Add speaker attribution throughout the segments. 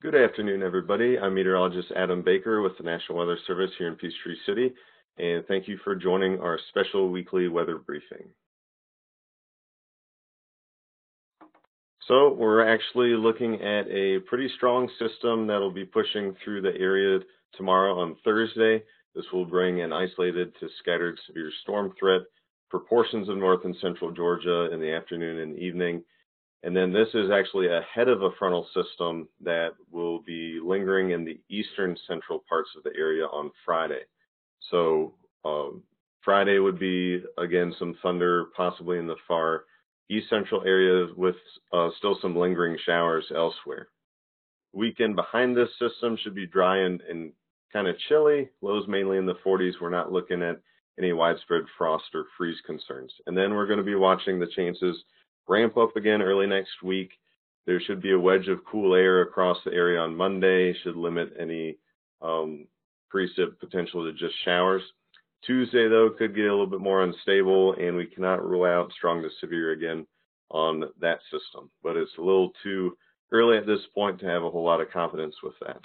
Speaker 1: Good afternoon, everybody. I'm meteorologist Adam Baker with the National Weather Service here in Peachtree City, and thank you for joining our special weekly weather briefing. So we're actually looking at a pretty strong system that'll be pushing through the area tomorrow on Thursday. This will bring an isolated to scattered severe storm threat for portions of north and central Georgia in the afternoon and evening. And then this is actually ahead of a frontal system that will be lingering in the eastern central parts of the area on Friday. So Friday would be, again, some thunder possibly in the far east central area with still some lingering showers elsewhere. Weekend behind this system should be dry and kind of chilly, lows mainly in the 40s. We're not looking at any widespread frost or freeze concerns. And then we're going to be watching the chances ramp up again early next week. There should be a wedge of cool air across the area on Monday, should limit any precip potential to just showers. Tuesday, though, could get a little bit more unstable, and we cannot rule out strong to severe again on that system. But it's a little too early at this point to have a whole lot of confidence with that.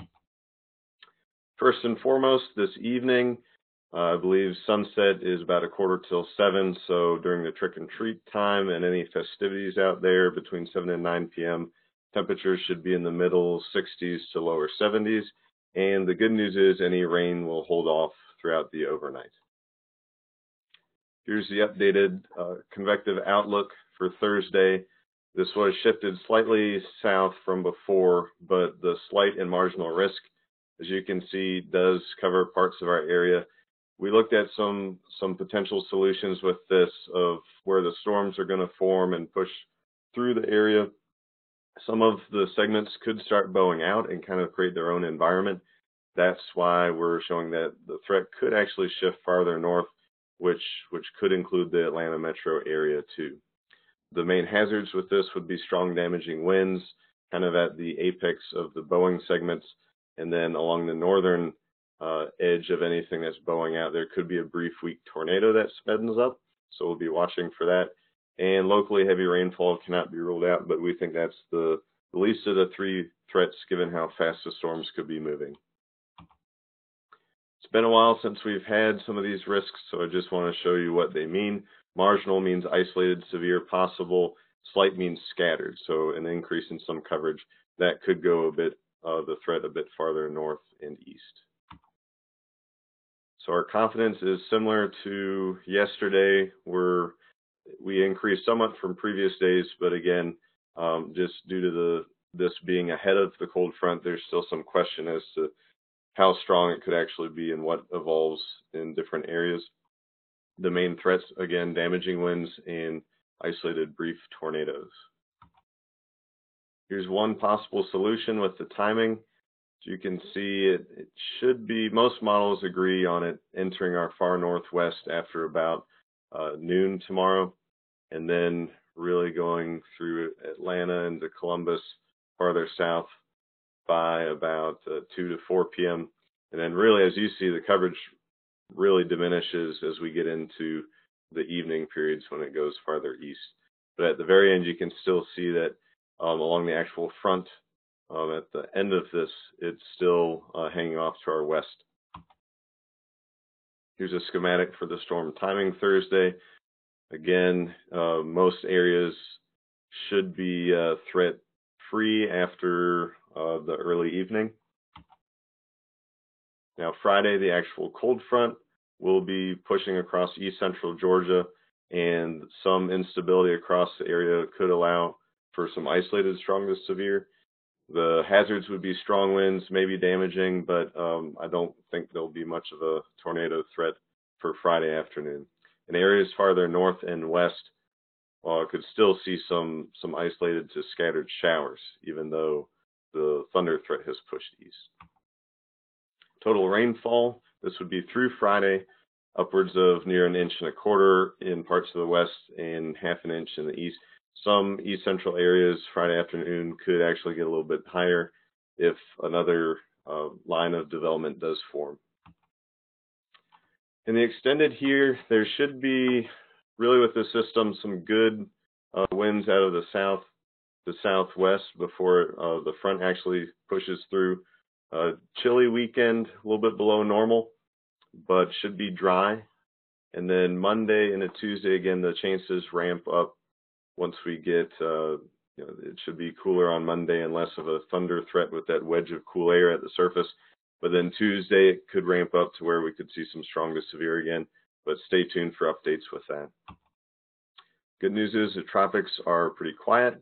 Speaker 1: First and foremost, this evening, I believe sunset is about 6:45, so during the trick and treat time and any festivities out there between 7 and 9 p.m., temperatures should be in the middle 60s to lower 70s. And the good news is any rain will hold off throughout the overnight. Here's the updated convective outlook for Thursday. This was shifted slightly south from before, but the slight and marginal risk, as you can see, does cover parts of our area. We looked at some potential solutions with this of where the storms are going to form and push through the area. Some of the segments could start bowing out and kind of create their own environment. That's why we're showing that the threat could actually shift farther north, which could include the Atlanta metro area too. The main hazards with this would be strong damaging winds, kind of at the apex of the bowing segments, and then along the northern edge of anything that's bowing out, there could be a brief weak tornado that speeds up, so we'll be watching for that. And locally, heavy rainfall cannot be ruled out, but we think that's the least of the three threats given how fast the storms could be moving. It's been a while since we've had some of these risks, so I just want to show you what they mean. Marginal means isolated, severe, possible. Slight means scattered, so an increase in some coverage that could go a bit, the threat a bit farther north and east. So our confidence is similar to yesterday. We increased somewhat from previous days, but again, just due to this being ahead of the cold front, there's still some question as to how strong it could actually be and what evolves in different areas. The main threats, again, damaging winds and isolated brief tornadoes. Here's one possible solution with the timing. As you can see, it should be, most models agree on it entering our far northwest after about noon tomorrow, and then really going through Atlanta into Columbus, farther south by about 2 to 4 p.m. And then really, as you see, the coverage really diminishes as we get into the evening periods when it goes farther east. But at the very end, you can still see that along the actual front, at the end of this, it's still hanging off to our west. Here's a schematic for the storm timing Thursday. Again, most areas should be threat-free after the early evening. Now, Friday, the actual cold front will be pushing across east central Georgia, and some instability across the area could allow for some isolated strong to severe. The hazards would be strong winds, maybe damaging, but I don't think there'll be much of a tornado threat for Friday afternoon. In areas farther north and west, could still see some isolated to scattered showers, even though the thunder threat has pushed east. Total rainfall, this would be through Friday, upwards of near 1.25 inches in parts of the west and 0.5 inch in the east. Some east central areas Friday afternoon could actually get a little bit higher if another line of development does form. In the extended here, there should be, really with the system, some good winds out of the south. the southwest before the front actually pushes through. Chilly weekend, a little bit below normal, but should be dry. And then Monday and a Tuesday, again, the chances ramp up once we get, it should be cooler on Monday and less of a thunder threat with that wedge of cool air at the surface. But then Tuesday, it could ramp up to where we could see some strong to severe again. But stay tuned for updates with that. Good news is the tropics are pretty quiet.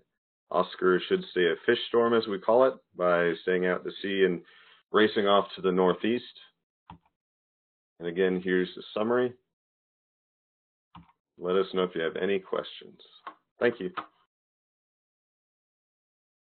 Speaker 1: Oscar should stay a fish storm, as we call it, by staying out to sea and racing off to the northeast. And again, here's the summary. Let us know if you have any questions. Thank you.